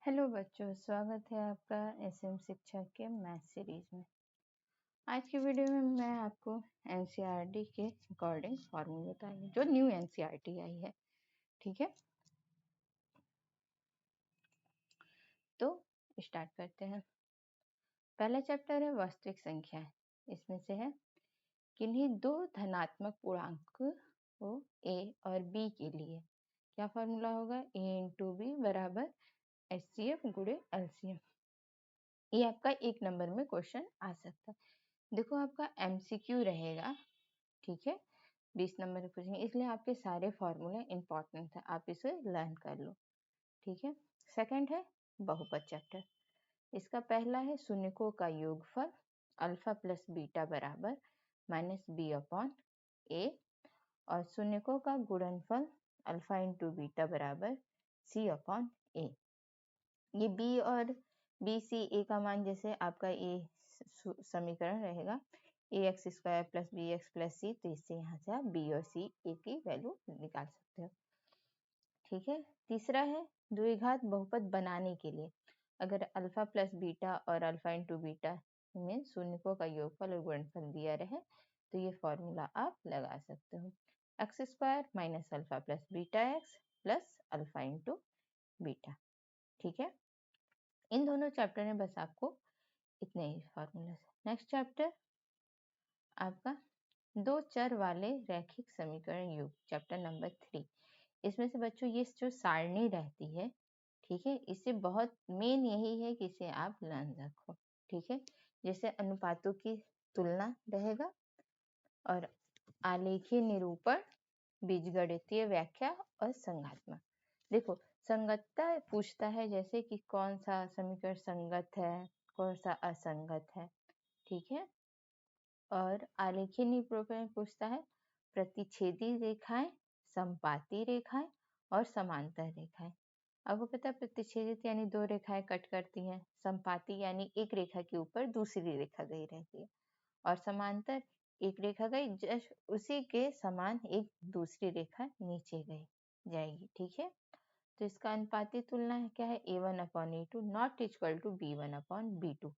Hello बच्चों, स्वागत है आपका एसएम शिक्षा के मैथ सीरीज में। आज की वीडियो में मैं आपको एनसीईआरटी के अकॉर्डिंग फॉर्मूला बताऊंगी जो न्यू एनसीईआरटी आई है। ठीक है, तो स्टार्ट करते हैं। पहला चैप्टर है वास्तविक संख्या। इसमें से है किन्हीं दो धनात्मक पूर्णांक को ए और बी के लिए क्या फॉर्मूला होगा, ए इंटू बी बराबर एचसीएफ गुणे एलसीएम। ये आपका 1 नंबर में क्वेश्चन आ सकता है। देखो आपका एमसीक्यू रहेगा, ठीक है, 20 नंबर में पूछेंगे, इसलिए आपके सारे फॉर्मूले इंपॉर्टेंट है, आप इसे लर्न कर लो। ठीक है, सेकंड है बहुपद चैप्टर। इसका पहला है शून्यकों का योगफल अल्फा प्लस बीटा बराबर माइनस बी अपॉन ए, और शून्यकों का गुणनफल अल्फा इंटू बीटा बराबर सी अपॉन ए। ये बी और बी सी ए का मान जैसे आपका ए समीकरण रहेगा a x square plus b x plus c, तो इससे यहाँ से आप बी और सी ए की वैल्यू निकाल सकते हो। ठीक है, तीसरा है द्विघात बहुपद बनाने के लिए अगर अल्फा प्लस बीटा और अल्फा इंटू बीटा में शून्यकों का योगफल और गुणनफल दिया रहे तो ये फॉर्मूला आप लगा सकते हो, x square minus alpha plus beta x plus alpha into beta. ठीक है, इन दोनों चैप्टर में बस आपको इतने ही फॉर्मूला। नेक्स्ट चैप्टर आपका दो चर वाले रैखिक समीकरण युग, चैप्टर नंबर 3। इसमें से बच्चों ये जो सारणी रहती है, ठीक है, इससे बहुत मेन यही है कि इसे आप लर्न रखो। ठीक है, जैसे अनुपातों की तुलना रहेगा और आलेखीय निरूपण, बीजगणितीय व्याख्या और संगात्मक। देखो संगतता पूछता है, जैसे कि कौन सा समीकरण संगत है, कौन सा असंगत है। ठीक है, और आलेखीय निरूपण पूछता है प्रतिच्छेदी रेखाएं, संपाती रेखाएं और समांतर रेखाएं। आपको पता है प्रतिच्छेदित यानी दो रेखाएं कट करती हैं, संपाती यानी एक रेखा के ऊपर दूसरी रेखा गई रहती है, और समांतर एक रेखा गई जस्ट उसी के समान एक दूसरी रेखा नीचे गई जाएगी। ठीक है, तो इसका अनुपाती तुलना है क्या है, a1 upon a2 not equal to b1 upon b2।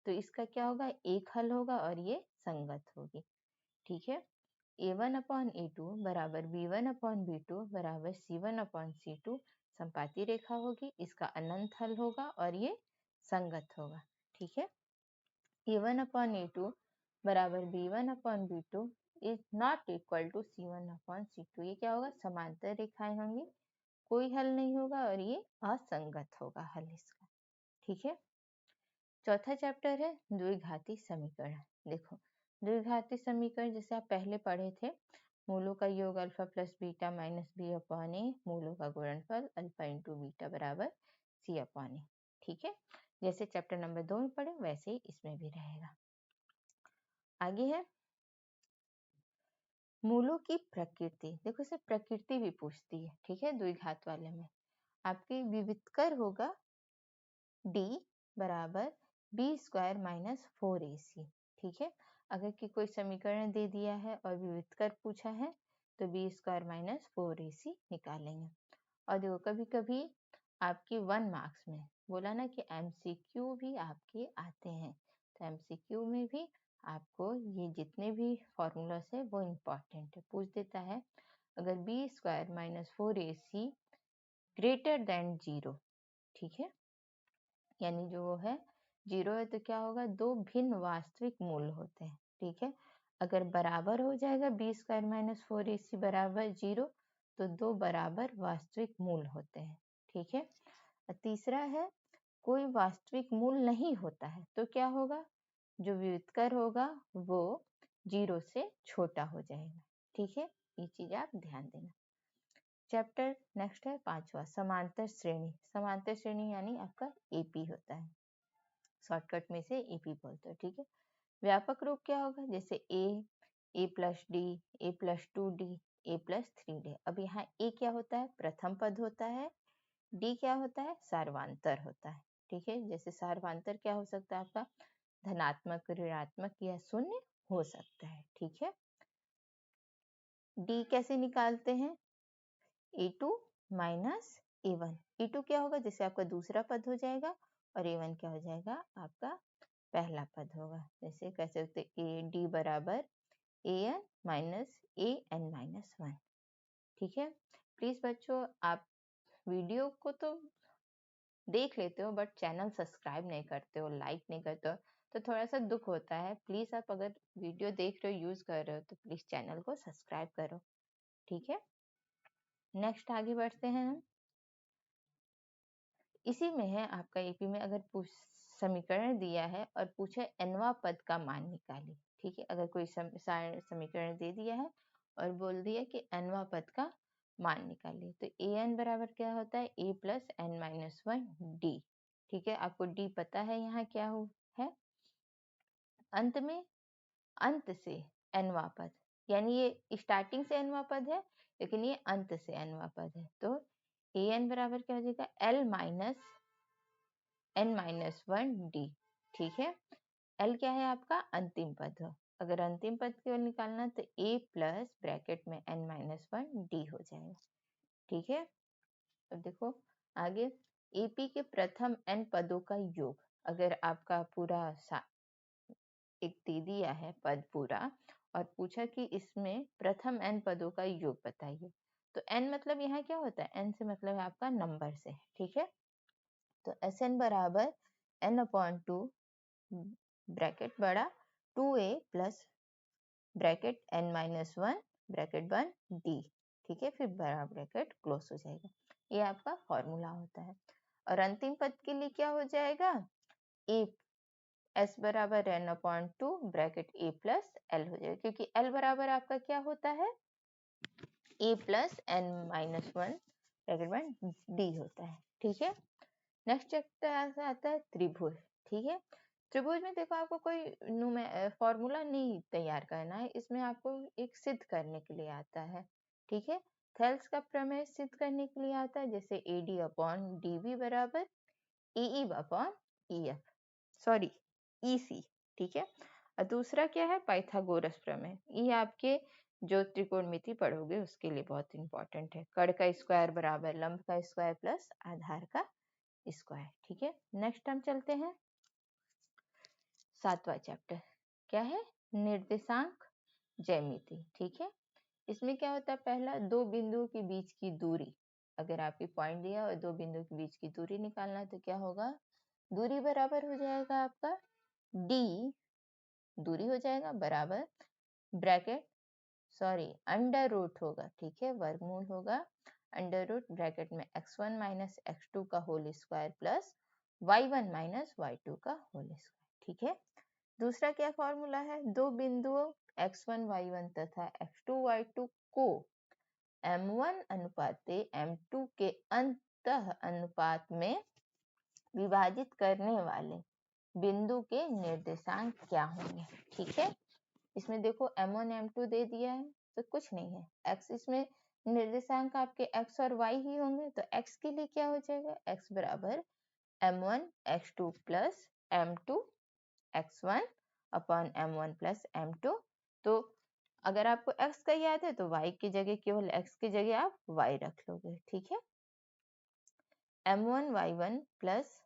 तो इसका क्या होगा, एक हल होगा और ये संगत होगी। ठीक है, a1 अपॉन a2 बराबर b1 अपॉन b2 बराबर c1 अपॉन c2 संपाती रेखा होगी, इसका अनंत हल होगा और ये संगत होगा। ठीक है, a1 अपॉन a2 बराबर b1 upon b2 is not equal to c1 upon c2। ये क्या होगा, समांतर रेखाएं होंगी, कोई हल नहीं होगा और ये असंगत होगा हल इसका। ठीक है, चौथा चैप्टर है द्विघाती समीकरण। देखो द्विघाती समीकरण जैसे आप पहले पढ़े थे, मूलों का योग alpha plus beta minus b upon a, मूलों का गुणनफल अल्फा इंटू बीटा बराबर सी अपॉन ए। ठीक है, जैसे चैप्टर नंबर 2 में पढ़े वैसे ही इसमें भी रहेगा। आगे है मूलों की प्रकृति। देखो इसे प्रकृति भी पूछती है। ठीक है, द्विघात वाले में आपकी विविधकर होगा d बराबर बी स्क्वायर माइनस 4ac। ठीक है, अगर कि कोई समीकरण दे दिया है और विविधकर पूछा है तो बी स्क्वायर माइनस 4ac निकालेंगे। और देखो कभी कभी आपकी 1 मार्क्स में बोला ना कि एमसीक्यू भी आपके आते हैं, तो एमसीक्यू में भी आपको ये जितने भी फॉर्मूलास है वो इम्पोर्टेंट है, पूछ देता है अगर b square minus 4ac greater than 0, ठीक है, यानी जो वो है 0 है तो क्या होगा, दो भिन्न वास्तविक मूल होते हैं। ठीक है, अगर बराबर हो जाएगा बी स्क्वायर माइनस 4ac बराबर 0 तो दो बराबर वास्तविक मूल होते हैं। ठीक है, तीसरा है कोई वास्तविक मूल नहीं होता है तो क्या होगा, जो व्युत्कर होगा वो 0 से छोटा हो जाएगा। ठीक है, ये चीज आप ध्यान देना। चैप्टर नेक्स्ट है 5वां समांतर श्रेणी। समांतर श्रेणी यानी आपका एपी होता है, शॉर्टकट में से एपी बोलते हैं। ठीक है, व्यापक रूप क्या होगा, जैसे ए प्लस डी, ए प्लस 2d, ए प्लस 3d। अब यहाँ ए क्या होता है, प्रथम पद होता है, डी क्या होता है, सार्वांतर होता है। ठीक है, जैसे सार्वांतर क्या हो सकता है आपका, धनात्मक, ऋणात्मक या शून्य हो सकता है। ठीक है, डी कैसे निकालते हैं, a2 माइनस a1, E2 क्या होगा, जिससे आपका दूसरा पद हो जाएगा, और A1 क्या हो जाएगा, आपका पहला पद होगा। जैसे कह सकते AD बराबर AN माइनस AN-1। ठीक है। प्लीज बच्चों, आप वीडियो को तो देख लेते हो बट चैनल सब्सक्राइब नहीं करते हो, लाइक नहीं करते हो, तो थोड़ा सा दुख होता है। प्लीज आप अगर वीडियो देख रहे हो, यूज कर रहे हो, तो प्लीज चैनल को सब्सक्राइब करो। ठीक है। नेक्स्ट आगे बढ़ते हैं हम। इसी में है आपका एपी में अगर समीकरण दिया है और पूछे nवां पद का मान निकालिए। ठीक है। अगर कोई समीकरण दे दिया है और बोल दिया कि nवां पद का मान निकालिए, तो an बराबर क्या होता है, a प्लस n-1 d। ठीक है। आपको d पता है यहाँ क्या है, अंत में अंत से nवां पद, यानी ये स्टार्टिंग से nवां पद है लेकिन ये अंत से nवां पद है। तो an बराबर क्या हो जाएगा, l माइनस n-1 d। ठीक है। l क्या है, आपका अंतिम पद हो। अगर अंतिम पद को निकालना तो a प्लस ब्रैकेट में n-1 d हो जाएगा। ठीक है। अब देखो आगे, एपी के प्रथम n पदों का योग। अगर आपका पूरा एक दे दिया है पद पूरा और पूछा कि इसमें प्रथम n पदों का योग बताइए, तो n मतलब यहाँ क्या होता है, n से मतलब है आपका नंबर से। ठीक है। तो Sn बराबर n/2 ब्रैकेट बड़ा 2a plus bracket n-1 bracket 1 d। ठीक है। फिर बड़ा ब्रैकेट क्लोज हो जाएगा। ये आपका फॉर्मूला होता है। और अंतिम पद के लिए क्या हो जाएगा, a s बराबर n/2 bracket a plus l हो जाएगा, क्योंकि l बराबर आपका क्या होता है, a plus n-1 bracket 1 d होता है। ठीक है। नेक्स्ट चैप्टर आता है त्रिभुज। ठीक है। त्रिभुज में देखो आपको कोई फॉर्मूला नहीं तैयार करना है, इसमें आपको एक सिद्ध करने के लिए आता है। ठीक है। थेल्स का प्रमेय सिद्ध करने के लिए आता है, जैसे AD अपॉन DB बराबर AE upon EF, sorry EC। ठीक है। और दूसरा क्या है, पाइथागोरस प्रमेय। ये आपके जो त्रिकोणमिति पढ़ोगे उसके लिए बहुत इंपॉर्टेंट है। कड़ का स्क्वायर बराबर लंब का स्क्वायर प्लस आधार का स्क्वायर। ठीक है। नेक्स्ट हम चलते हैं 7वां चैप्टर, क्या है, निर्देशांक ज्यामिति। ठीक है। इसमें क्या होता है, पहला दो बिंदुओं के बीच की दूरी। अगर आपकी पॉइंट दिया और दो बिंदुओं के बीच की दूरी निकालना है तो क्या होगा, दूरी बराबर हो जाएगा आपका d, दूरी हो जाएगा बराबर ब्रैकेट अंडर रूट होगा। ठीक है। वर्गमूल होगा अंडर रूट ब्रैकेट में x1 माइनस x2 का whole square plus y1 minus y2 का होल स्क्वायर। ठीक है। दूसरा क्या फॉर्मूला है, दो बिंदुओं x1 y1 तथा x2 y2 को m1 अनुपात m2 के अंतः अनुपात में विभाजित करने वाले बिंदु के निर्देशांक क्या होंगे। ठीक है। इसमें देखो m1 m2 दे दिया है तो कुछ नहीं है, x इसमें निर्देशांक आपके x और y ही होंगे, तो x के लिए क्या हो जाएगा, x बराबर m1 x2 plus m2 x1 upon m1 plus m2। तो अगर आपको x का याद है तो y की जगह केवल x की जगह आप y रख लोगे। ठीक है। m1 y1 plus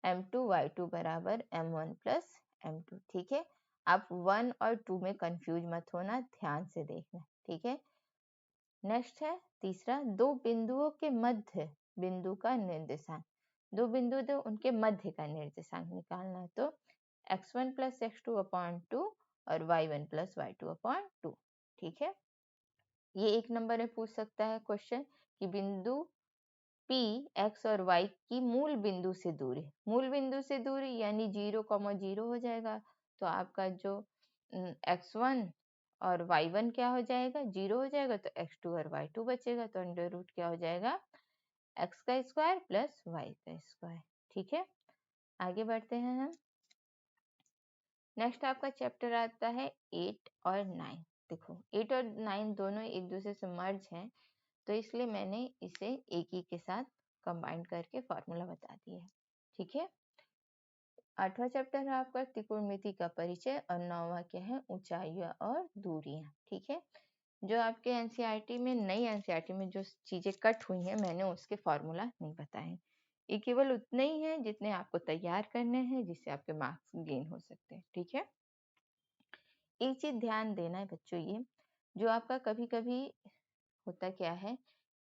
m2 y2 बराबर m1 प्लस m2। ठीक है। आप 1 और 2 में कंफ्यूज मत होना, ध्यान से देखना। ठीक है। नेक्स्ट है तीसरा, दो बिंदुओं के मध्य बिंदु का निर्देशांक। दो बिंदु दो उनके मध्य का निर्देशांक निकालना है, तो x1 प्लस x2 अपॉन 2 और y1 प्लस y2 अपॉन 2। ठीक है। ये एक नंबर में पूछ सकता है क्वेश्चन कि बिंदु P x और y की मूल बिंदु से दूरी। मूल बिंदु से दूरी यानी 0,0 हो जाएगा, तो आपका जो x1 और y1 क्या हो जाएगा, 0 हो जाएगा, तो x2 और y2 बचेगा, तो अंडर रूट क्या हो जाएगा, x का स्क्वायर प्लस y का स्क्वायर। ठीक है। आगे बढ़ते हैं हम। नेक्स्ट आपका चैप्टर आता है 8 और 9। देखो 8 और 9 दोनों एक दूसरे से मर्ज हैं, तो इसलिए मैंने इसे एक ही के साथ कंबाइन करके फॉर्मूला बता दिया है। ठीक है। 8वां चैप्टर है आपका त्रिकोणमिति का परिचय और 9वां क्या है, ऊंचाइयां और दूरियां। ठीक है। जो आपके एनसीईआरटी में, नई एनसीईआरटी में जो चीजें कट हुई हैं, मैंने उसके फॉर्मूला नहीं बताए। ये केवल उतने ही हैं जितने आपको तैयार करने हैं, जिससे आपके मार्क्स गेन हो सकते हैं। ठीक है, एक चीज ध्यान देना है बच्चों, ये जो आपका कभी कभी होता क्या है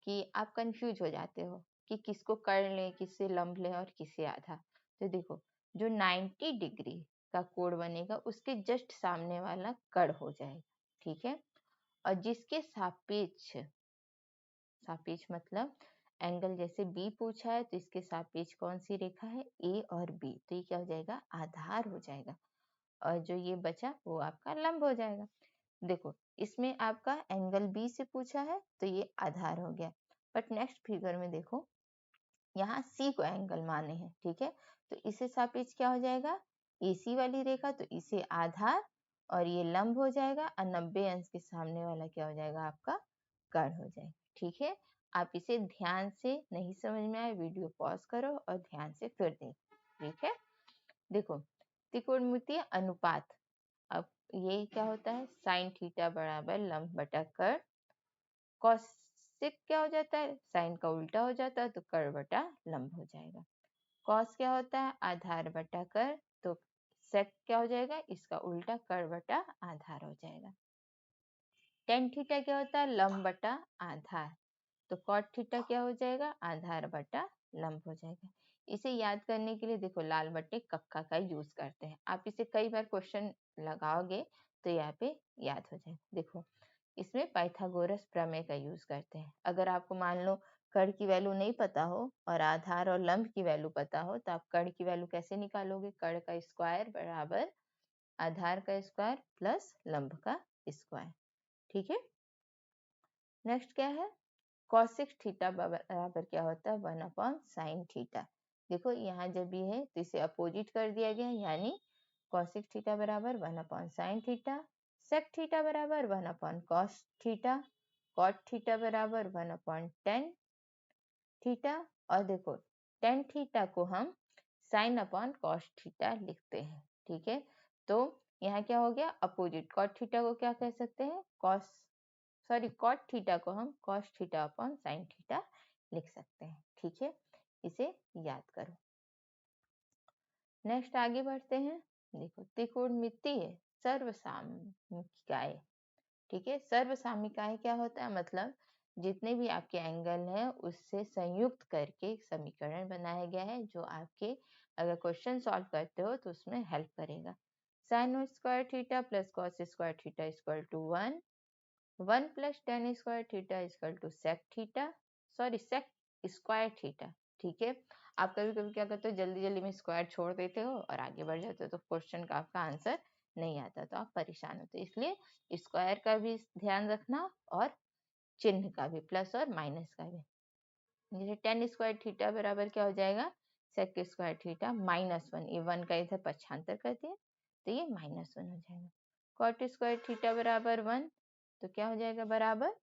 कि आप कंफ्यूज हो जाते हो कि किसको कर लें, किससे लंब लें और किससे आधा। तो देखो, जो 90 डिग्री का कोण बनेगा उसके जस्ट सामने वाला कड़ हो जाएगा। ठीक है, और जिसके सापेक्ष, सापेक्ष मतलब एंगल जैसे बी पूछा है तो इसके सापेक्ष कौन सी रेखा है, ए और बी, तो ये क्या हो जाएगा, आधार हो जाएगा। और जो ये बचा वो आपका लंब हो जाएगा। देखो, इसमें आपका एंगल बी से पूछा है तो ये आधार हो गया। बट नेक्स्ट फिगर में देखो, यहाँ सी को एंगल माने हैं। ठीक है, तो इसे सापेक्ष क्या हो जाएगा, एसी वाली रेखा, तो इसे आधार और ये लंब हो जाएगा, और 90 अंश के सामने वाला क्या हो जाएगा, आपका कर्ण हो जाएगा। ठीक है, आप इसे ध्यान से, नहीं समझ में आए वीडियो पॉज करो और ध्यान से फिर देखो। ठीक है, देखो त्रिकोणमितीय अनुपात, अब ये क्या होता है, साइन थीटा बराबर लंब बटा कर्ण। कॉसेक क्या हो जाता है, साइन का उल्टा हो जाता है तो कर्ण बटा लंब हो जाएगा। कॉस क्या होता है, आधार बटा कर्ण, तो सेक क्या हो जाएगा, इसका उल्टा कर्ण बटा आधार हो जाएगा। टेन थीटा क्या होता है, लंब बटा आधार, तो कॉट थीटा क्या हो जाएगा, आधार बटा लंब हो जाएगा। इसे याद करने के लिए देखो लाल बट्टे कक्का का यूज करते हैं। आप इसे कई बार क्वेश्चन लगाओगे तो यहाँ पे याद हो जाएगा। देखो, इसमें पाइथागोरस प्रमेय का यूज करते हैं। अगर आपको मान लो कर्ण की वैल्यू नहीं पता हो और आधार और लंब की वैल्यू पता हो, तो आप कर्ण की वैल्यू कैसे निकालोगे, कर्ण का स्क्वायर बराबर आधार का स्क्वायर प्लस लंब का स्क्वायर। ठीक है, नेक्स्ट क्या है, कॉसिक थीटा बराबर क्या होता है, 1 अपॉन साइन थीटा। देखो यहाँ जब ये है तो इसे अपोजिट कर दिया गया, यानी कॉसिक थीटा बराबर 1 upon sine theta, sec theta बराबर 1 upon cos theta, cot theta बराबर 1 अपॉन टेन थीटा, और देखो टेन थीटा को हम साइन अपॉन कॉस थीटा लिखते हैं। ठीक है, तो यहाँ क्या हो गया, अपोजिट, कॉट थीटा को क्या कह सकते हैं, कॉट थीटा को हम cos theta upon sine theta लिख सकते हैं। ठीक है, इसे याद करो। नेक्स्ट आगे बढ़ते हैं। देखो, त्रिकोणमितीय सर्वसामयिकाएं। ठीक है, सर्वसामयिकाएं क्या होता है, मतलब जितने भी आपके एंगल हैं उससे संयुक्त करके एक समीकरण बनाया गया है, जो आपके अगर क्वेश्चन सॉल्व करते हो तो उसमें हेल्प करेगा। Sine square theta plus cos square theta equal to 1, 1 plus tan square theta equal to sec theta, sorry sec square theta. ठीक है, आप कभी कभी क्या करते हो, जल्दी जल्दी में स्क्वायर छोड़ देते हो और आगे बढ़ जाते हो, तो क्वेश्चन का आपका आंसर नहीं आता, तो आप परेशान होते हो। इसलिए स्क्वायर का भी ध्यान रखना और चिन्ह का भी, प्लस और माइनस का भी। जैसे टेन स्क्वायर थीटा बराबर क्या हो जाएगा, सेक स्क्वायर थीटा माइनस 1, ये 1 का इधर पक्षांतर कर दिया तो ये -1 हो जाएगा। कॉट स्क्वायर थीटा बराबर 1, तो क्या हो जाएगा, बराबर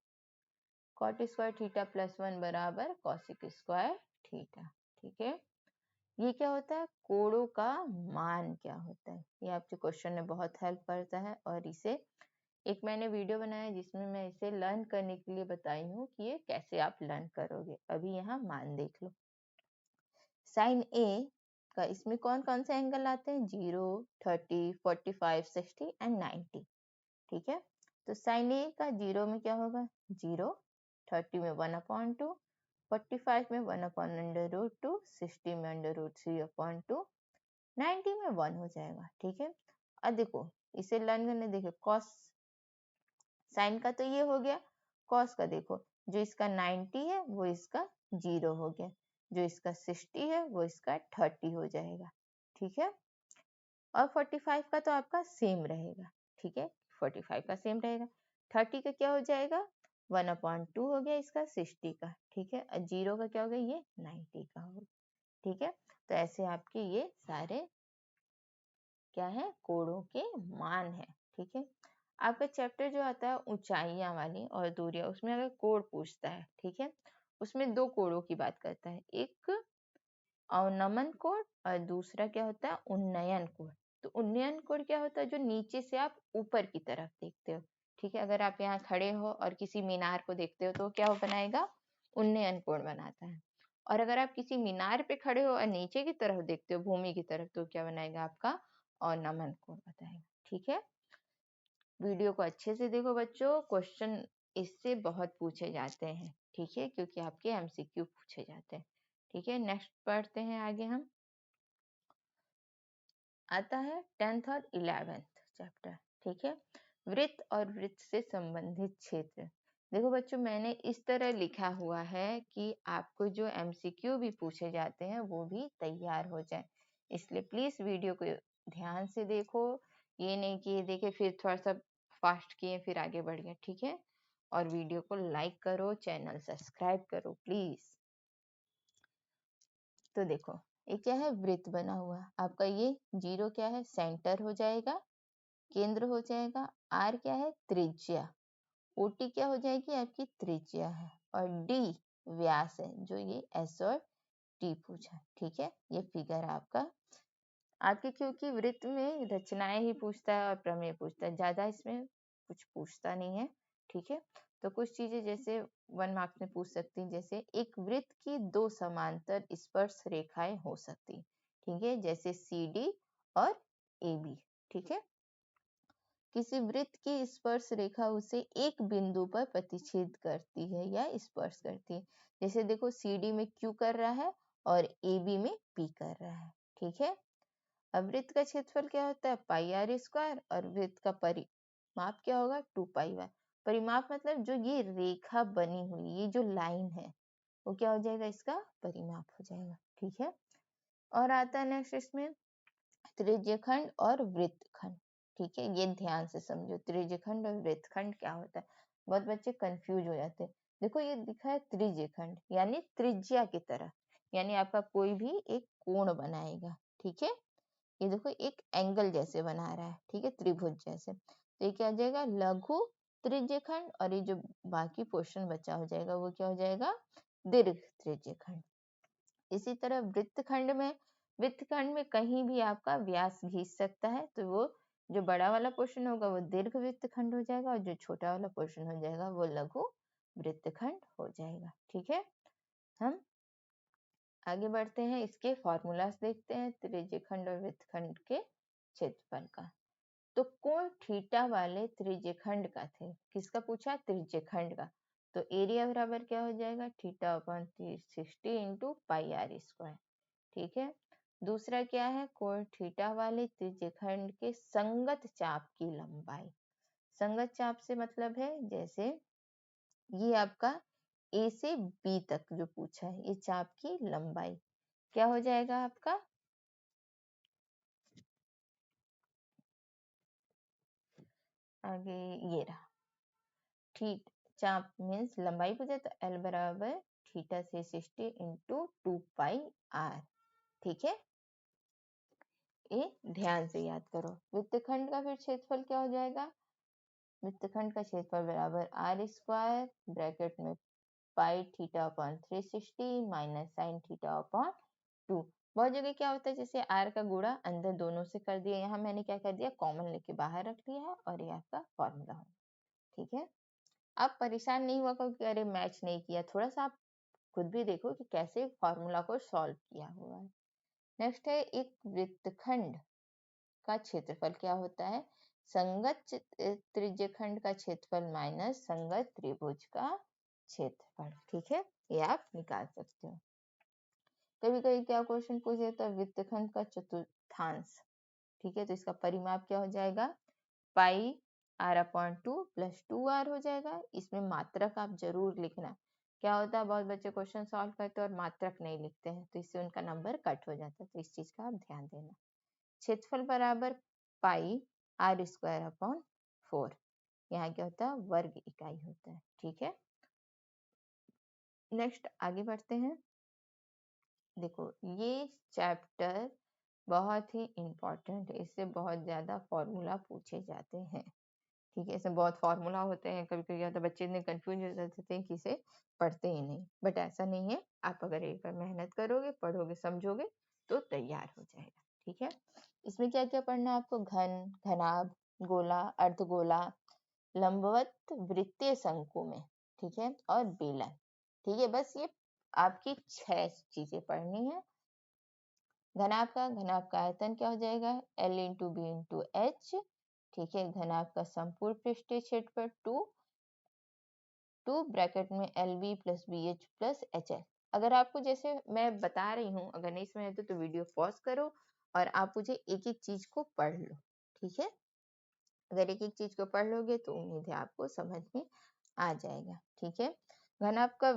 कॉट स्क्वायर थीटा प्लस 1 बराबर कॉसिक स्क्वायर थीटा। ठीक है, ये क्या होता है, कोणों का मान क्या होता है, ये आपके क्वेश्चन में बहुत हेल्प करता है। और इसे एक मैंने वीडियो बनाया है जिसमें मैं इसे लर्न करने के लिए बताई हूँ कि ये कैसे आप लर्न करोगे। अभी यहाँ मान देख लो, साइन ए का इसमें कौन कौन से एंगल आते हैं, 0, 30, 45, 60 एंड 90। ठीक है, तो साइन ए का 0 में क्या होगा, 0, 30 में 1/2, 45 में 1/√2, 60 में √3/2, 90 में 1 हो जाएगा। ठीक है, अब देखो इसे लर्न करने, देखो कॉस साइन का तो ये हो गया, कॉस का देखो, जो इसका 90 है वो इसका 0 हो गया, जो इसका 60 है वो इसका 30 हो जाएगा। ठीक है, और 45 का तो आपका सेम रहेगा। ठीक है, 45 का सेम रहेगा। 30 का क्या हो जाएगा, 1/2 हो गया इसका 60 का। ठीक है, और 0 का क्या हो गया, ये 90 का हो गया। ठीक है, तो ऐसे आपके ये सारे क्या है, कोणों के मान है। ठीक है, आपका चैप्टर जो आता है ऊंचाइयां वाली और दूरियां, उसमें अगर कोण पूछता है, ठीक है, उसमें दो कोणों की बात करता है, एक अवनमन कोण और दूसरा क्या होता है, उन्नयन कोण। तो उन्नयन कोण क्या होता है, जो नीचे से आप ऊपर की तरफ देखते हो, ठीक है, अगर आप यहाँ खड़े हो और किसी मीनार को देखते हो तो क्या वो बनाएगा, उन्नयन कोण बनाता है। और अगर आप किसी मीनार पे खड़े हो और नीचे की तरफ देखते हो, भूमि की तरफ, तो क्या बनाएगा आपका, अवनमन कोण बताएगा। ठीक है, वीडियो को अच्छे से देखो बच्चों, क्वेश्चन इससे बहुत पूछे जाते हैं। ठीक है, क्योंकि आपके एमसीक्यू पूछे जाते हैं। ठीक है, नेक्स्ट पढ़ते हैं आगे हम। आता है 10th और 11th चैप्टर। ठीक है, वृत्त और वृत्त से संबंधित क्षेत्र। देखो बच्चों, मैंने इस तरह लिखा हुआ है कि आपको जो एमसीक्यू भी पूछे जाते हैं वो भी तैयार हो जाए, इसलिए प्लीज वीडियो को ध्यान से देखो। ये नहीं कि ये देखे फिर थोड़ा सा फास्ट किए फिर आगे बढ़ गए। ठीक है, और वीडियो को लाइक करो, चैनल सब्सक्राइब करो प्लीज। तो देखो, ये क्या है, वृत्त बना हुआ आपका, ये 0 क्या है, सेंटर हो जाएगा, केंद्र हो जाएगा। आर क्या है, त्रिज्या। ओटी क्या हो जाएगी, आपकी त्रिज्या है। और डी व्यास है, जो ये एस और टी पूछा। ठीक है, ये फिगर आपका आपके, क्योंकि वृत्त में रचनाएं ही पूछता है और प्रमेय पूछता है, ज्यादा इसमें कुछ पूछता नहीं है। ठीक है, तो कुछ चीजें जैसे 1 मार्क्स में पूछ सकती हैं, जैसे एक वृत्त की 2 समांतर स्पर्श रेखाएं हो सकती। ठीक है, जैसे सी डी और ए बी। ठीक है, किसी वृत्त की स्पर्श रेखा उसे एक बिंदु पर प्रतिच्छेद करती है या स्पर्श करती है। जैसे देखो, सी डी में क्यू कर रहा है और ए बी में पी कर रहा है। ठीक है, अब वृत्त का क्षेत्रफल क्या होता है, पाई आर स्क्वायर, और वृत्त का परिमाप क्या होगा, 2 पाई आर। परिमाप मतलब जो ये रेखा बनी हुई, ये जो लाइन है, वो क्या हो जाएगा, इसका परिमाप हो जाएगा। ठीक है, और आता है नेक्स्ट इसमें त्रिज्यखंड और वृत्तखंड। ठीक है, ये ध्यान से समझो, त्रिज्यखंड और वृत्तखंड क्या होता है, बहुत बच्चे कंफ्यूज हो जाते हैं। देखो, ये दिखा है त्रिज्यखंड, यानी त्रिज्या की तरह, यानी आपका कोई भी एक कोण बनाएगा। ठीक है, ये देखो एक एंगल जैसे बना रहा है। ठीक है, त्रिभुज जैसे, तो ये क्या हो जाएगा, लघु त्रिज्यखंड। और ये जो बाकी पोर्शन बचा हो जाएगा वो क्या हो जाएगा, दीर्घ त्रिज्यखंड। इसी तरह वृत्तखंड में कहीं भी आपका व्यास घिस सकता है, तो वो जो बड़ा वाला पोर्शन होगा वो दीर्घ वृत्तखंड हो जाएगा, और जो छोटा वाला पोर्शन हो जाएगा वो लघु वृत्तखंड हो जाएगा। ठीक है, हम आगे बढ़ते हैं, इसके फॉर्मूलास देखते हैं त्रिज्यखंड और वृत्तखंड के क्षेत्रफल का। तो कोण थीटा वाले त्रिज्यखंड का थे, किसका पूछा, त्रिज्यखंड का, तो एरिया बराबर क्या हो जाएगा, theta upon 360 into pi r square. ठीक है, दूसरा क्या है, कोण थीटा वाले त्रिज्यखंड के संगत चाप की लंबाई। संगत चाप से मतलब है, जैसे ये आपका ए से बी तक जो पूछा है, ये चाप की लंबाई क्या हो जाएगा आपका, आगे ये रहा, ठीक, चाप मीन्स लंबाई पूछा, तो एल बराबर थीटा से 60 इंटू 2 पाई आर। ठीक है, ये ध्यान से याद करो। वृत्तखंड का फिर क्षेत्रफल क्या हो जाएगा, वृत्तखंड का क्षेत्रफल बराबर आर स्क्वायर ब्रैकेट में pi theta upon 360 minus sine theta upon 2। बहुत जगह क्या होता है, जैसे आर का गुणा अंदर दोनों से कर दिया, यहाँ मैंने क्या कर दिया, कॉमन लेके बाहर रख लिया है, और ये आपका फॉर्मूला हो। ठीक है, आप परेशान नहीं हुआ करो कि अरे मैच नहीं किया, थोड़ा सा आप खुद भी देखो कि कैसे फॉर्मूला को सॉल्व किया हुआ है। नेक्स्ट है, एक वृत्तखंड का क्षेत्रफल क्या होता है, संगत त्रिज्यखंड का क्षेत्रफल माइनस संगत त्रिभुज का क्षेत्रफल। ठीक है, ये आप निकाल सकते हो। कभी कभी क्या क्वेश्चन पूछ देता है, वृत्तखंड का चतुर्थांश। ठीक है, तो इसका परिमाप क्या हो जाएगा, pi are upon 2 plus 2r हो जाएगा। इसमें मात्रक आप जरूर लिखना, क्या होता है बहुत बच्चे क्वेश्चन सॉल्व करते हैं और मात्रक नहीं लिखते हैं, तो इससे उनका नंबर कट हो जाता है, तो इस चीज का आप ध्यान देना। क्षेत्रफल बराबर पाई आर स्क्वायर अपॉन 4, यहाँ क्या होता है, वर्ग इकाई होता है। ठीक है, नेक्स्ट आगे बढ़ते हैं। देखो, ये चैप्टर बहुत ही इम्पोर्टेंट है, इससे बहुत ज्यादा फॉर्मूला पूछे जाते हैं। ठीक है, इसमें बहुत फॉर्मूला होते हैं, कभी कभी होता है बच्चे इतने कंफ्यूज हो जाते हैं कि इसे पढ़ते ही नहीं, बट ऐसा नहीं है, आप अगर एक बार मेहनत करोगे, पढ़ोगे, समझोगे तो तैयार हो जाएगा। ठीक है, इसमें क्या क्या पढ़ना है आपको, घन, घनाभ, गोला, अर्धगोला, लंबवत वृत्तीय शंकु में, ठीक है, और बेलन, ठीक है। बस ये आपकी 6 चीजें पढ़नी है। घनाभ का आयतन क्या हो जाएगा, L into b into h, ठीक है। घनाभ का संपूर्ण पृष्ठीय क्षेत्रफल 2 ब्रैकेट में LB plus BH plus HL। अगर आपको जैसे मैं बता रही हूँ, अगर नहीं समझ आते तो वीडियो पॉज करो और आप मुझे एक एक चीज को पढ़ लो, ठीक है। अगर एक एक चीज को पढ़ लोगे तो उम्मीद है आपको समझ में आ जाएगा, ठीक है। घनाभ का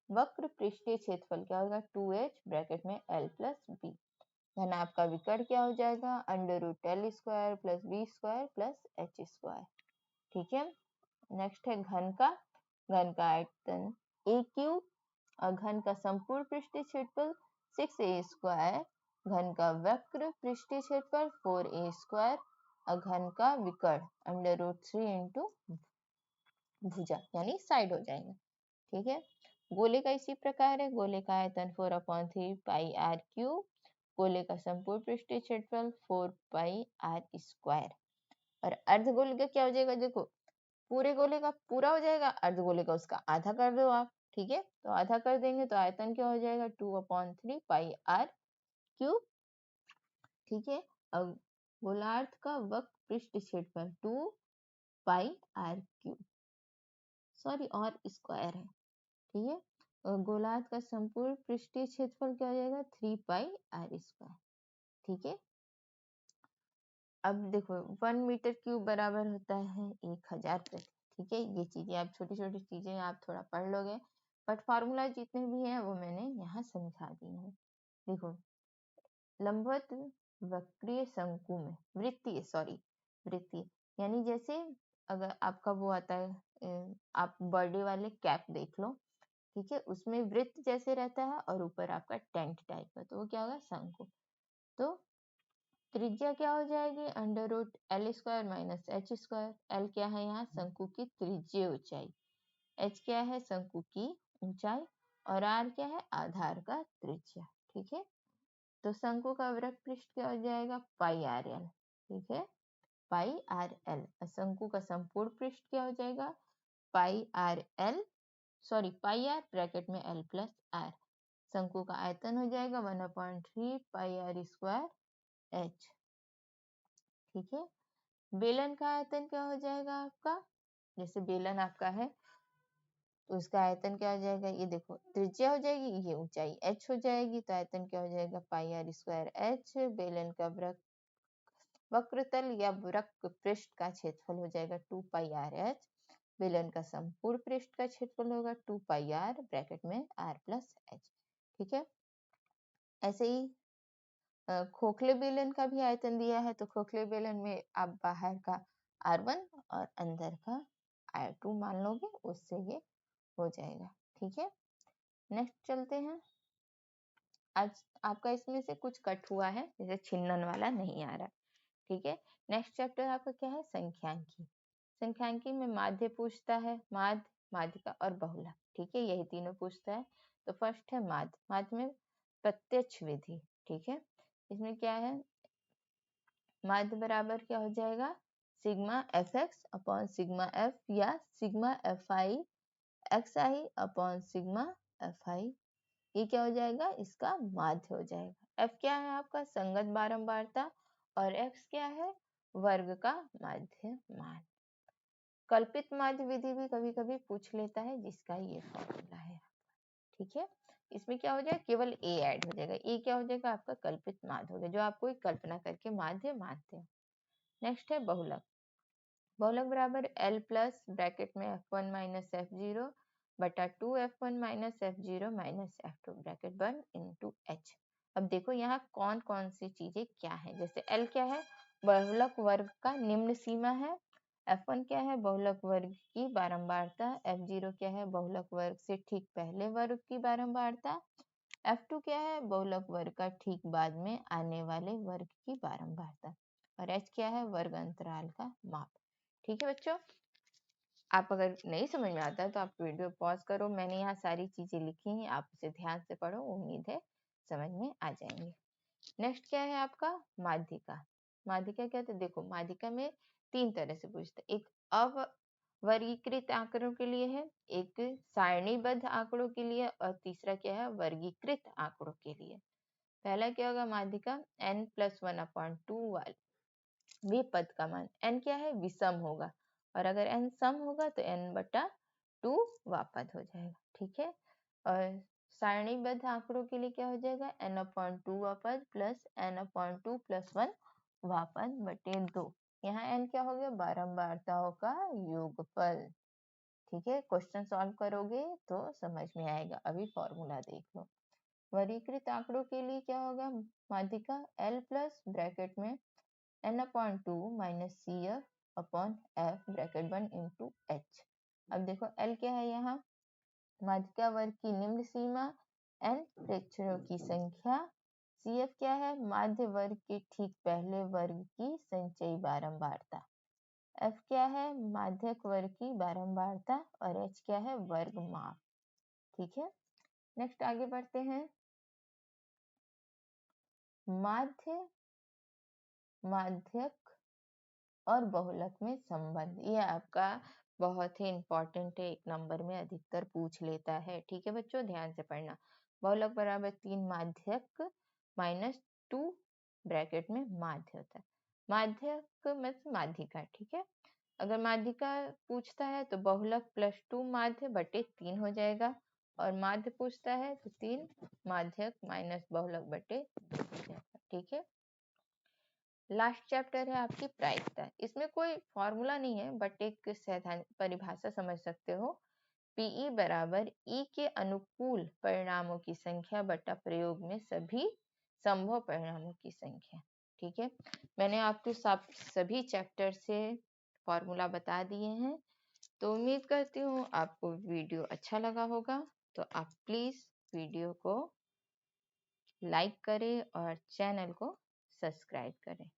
वक्र पृष्ठीय क्षेत्रफल क्या होगा, 2H ब्रैकेट में L प्लस B। घनाभ का विकर्ण क्या हो जाएगा, under root L square plus B square plus H square, ठीक है। नेक्स्ट है घन का आयतन A क्यूब और घन का संपूर्ण पृष्ठीय क्षेत्रफल 6A स्क्वायर, घन का वक्र पृष्ठीय क्षेत्रफल 4A स्क्वायर और घन का विकर्ण अंडर रूट 3 इंटू भुजा यानी साइड हो जाएगा, ठीक है। गोले का इसी प्रकार है, गोले का आयतन 4/3 पाई r क्यूब, गोले का संपूर्ण पृष्ठीय क्षेत्रफल 4 पाई r स्क्वायर। और अर्धगोले का क्या हो जाएगा, देखो पूरे गोले का पूरा हो जाएगा, अर्धगोले का उसका आधा कर दो आप, ठीक है। तो आधा कर देंगे तो आयतन क्या हो जाएगा, 2/3 पाई r क्यूब, ठीक है। अब गोलार्ध का वक्र पृष्ठ क्षेत्रफल 2 पाई r क्यूब, सॉरी और स्क्वायर है, ठीक है। और गोलार्ध का संपूर्ण पृष्ठीय क्षेत्रफल क्या हो जाएगा, 3 पाई r स्क्वायर, ठीक है। अब देखो 1 मीटर क्यूब बराबर होता है 1000 प्रति, ठीक है। ये चीजें आप छोटी छोटी चीजें आप थोड़ा पढ़ लोगे, बट फॉर्मूला जितने भी हैं वो मैंने यहाँ समझा दिए हैं। देखो लंबवत वक्रीय शंकु में वृत्तीय यानी जैसे अगर आपका वो आता है, आप बर्थडे वाले कैप देख लो, ठीक है, उसमें वृत्त जैसे रहता है और ऊपर आपका टेंट टाइप का, तो वो क्या होगा, शंकु। तो त्रिज्या क्या हो जाएगी, under root L square minus H square. L क्या है यहाँ, शंकु की त्रिज्यीय ऊंचाई, H क्या है, शंकु की ऊंचाई, और R क्या है, आधार का त्रिज्या, ठीक है। तो शंकु का वृत्त पृष्ठ क्या हो जाएगा, पाई आर एल, ठीक है, पाई आर एल। शंकु का संपूर्ण पृष्ठ क्या हो जाएगा, pi r l, sorry pi r bracket में एल प्लस आर। शंकु का आयतन हो जाएगा 1/3 पाई आर स्क्वायर एच, ठीक है। बेलन का आयतन क्या हो जाएगा आपका, जैसे बेलन आपका है तो उसका आयतन क्या हो जाएगा, ये देखो त्रिज्या हो जाएगी, ये ऊंचाई h हो जाएगी, तो आयतन क्या हो जाएगा, पाई आर स्क्वायर एच। बेलन का वक्रतल या वक्र पृष्ठ का क्षेत्रफल हो जाएगा 2 पाई आर एच। बेलन का संपूर्ण पृष्ठ का क्षेत्रफल होगा 2 पाई आर ब्रैकेट में r प्लस एच, ठीक है। ऐसे ही खोखले बेलन का भी आयतन दिया है, तो खोखले बेलन में आप बाहर का R1 और अंदर का R2 मान लोगे, उससे ये हो जाएगा, ठीक है। नेक्स्ट चलते हैं। आज आपका इसमें से कुछ कट हुआ है, जैसे छिन्नन वाला नहीं आ रहा, ठीक है। नेक्स्ट चैप्टर आपका क्या है, संख्यांकी। संख्यांकी में माध्य पूछता है, माध्यिका और बहुलक, ठीक है, यही तीनों पूछता है। तो फर्स्ट है माध्य में प्रत्यक्ष विधि, ठीक है। इसमें क्या है, माध्य बराबर क्या हो जाएगा, sigma f x upon sigma f या sigma f i x i upon sigma f i, ये क्या हो जाएगा, इसका माध्य हो जाएगा। एफ क्या है आपका, संगत बारंबारता, और एक्स क्या है, वर्ग का माध्य मान। कल्पित माध्य विधि भी कभी कभी पूछ लेता है, जिसका ये फॉर्मूला है, ठीक है। इसमें क्या हो जाएगा, केवल ए ऐड हो जाएगा, ए क्या हो जाएगा आपका कल्पित माध्य हो गया, जो आपको एक कल्पना करके माध्य मानते हैं। नेक्स्ट है बहुलक। बहुलक बराबर L प्लस ब्रैकेट में F1 माइनस F0 बटा 2 F1 minus F0 minus F2 bracket बन इंटू H। अब देखो यहाँ कौन कौन सी चीजें क्या है, जैसे L क्या है, बहुलक वर्ग का निम्न सीमा है। F1 क्या है, बहुलक वर्ग की बारंबारता। F0 क्या है, बहुलक वर्ग से ठीक पहले वर्ग की बारंबारता। F2 क्या है, बहुलक वर्ग का ठीक बाद में आने वाले वर्ग की बारंबारता। और H क्या है, वर्ग अंतराल का माप, ठीक है बच्चों। आप अगर नहीं समझ में आता है तो आप वीडियो पॉज करो, मैंने यहाँ सारी चीजें लिखी हैं, आप उसे ध्यान से पढ़ो, उम्मीद है समझ में आ जाएंगे। नेक्स्ट क्या है आपका, माध्यिका। माध्यिका क्या होता है, देखो माध्यिका में 3 तरह से पूछते हैं, एक वर्गीकृत आंकड़ों के लिए है, एक सारणीबद्ध आंकड़ों के लिए, और तीसरा क्या है, वर्गीकृत आंकड़ों के लिए। पहला क्या होगा, माध्यिका n+1/2 वाले पद का मान, n क्या है, विषम होगा, और अगर n सम होगा तो n/2 वापद हो जाएगा, ठीक है। और सारणीबद्ध आंकड़ों के लिए क्या हो जाएगा, n/2 वापद प्लस n/2 + 1 वापद बटे 2। यहाँ n क्या हो गया, बारंबारताओं का योगफल, ठीक है। क्वेश्चन सॉल्व करोगे तो समझ में आएगा, अभी फॉर्मूला देख लो। वर्गीकृत आंकड़ों के लिए क्या होगा, माध्यिका L प्लस ब्रैकेट में n/2 - CF/F ब्रैकेट 1 × H। अब देखो L क्या है, यहाँ माध्यिका वर्ग की निम्न सीमा, n प्रेक्षणों की संख्या, CF क्या है, माध्य वर्ग के ठीक पहले वर्ग की संचयी बारंबारता, F क्या है, माध्यक वर्ग की बारंबारता, और H क्या है, वर्ग माप, ठीक है। नेक्स्ट आगे बढ़ते हैं। माध्य, माध्यक और बहुलक में संबंध, ये आपका बहुत ही इंपॉर्टेंट है, एक नंबर में अधिकतर पूछ लेता है, ठीक है बच्चों, ध्यान से पढ़ना। बहुलक बराबर 3 माध्यक -2 ब्रैकेट में माध्य होता है। माध्यक मतलब माध्यिका, ठीक है। अगर माध्यिका पूछता है तो बहुलक +2 माध्य बटे 3 हो जाएगा, और माध्य पूछता है तो 3 माध्यक माइनस बहुलक बटे 2 हो जाएगा, ठीक है। लास्ट चैप्टर है आपकी प्रायिकता। इसमें कोई फॉर्मूला नहीं है, बट एक सैद्धांतिक परिभाषा समझ सकते हो। पीई बराबर ई के अनुकूल परिणामों की संख्या बटा प्रयोग में सभी संभव परिणामों की संख्या, ठीक है। मैंने आपको सभी चैप्टर से फॉर्मूला बता दिए हैं, तो उम्मीद करती हूँ आपको वीडियो अच्छा लगा होगा। तो आप प्लीज वीडियो को लाइक करें और चैनल को सब्सक्राइब करें।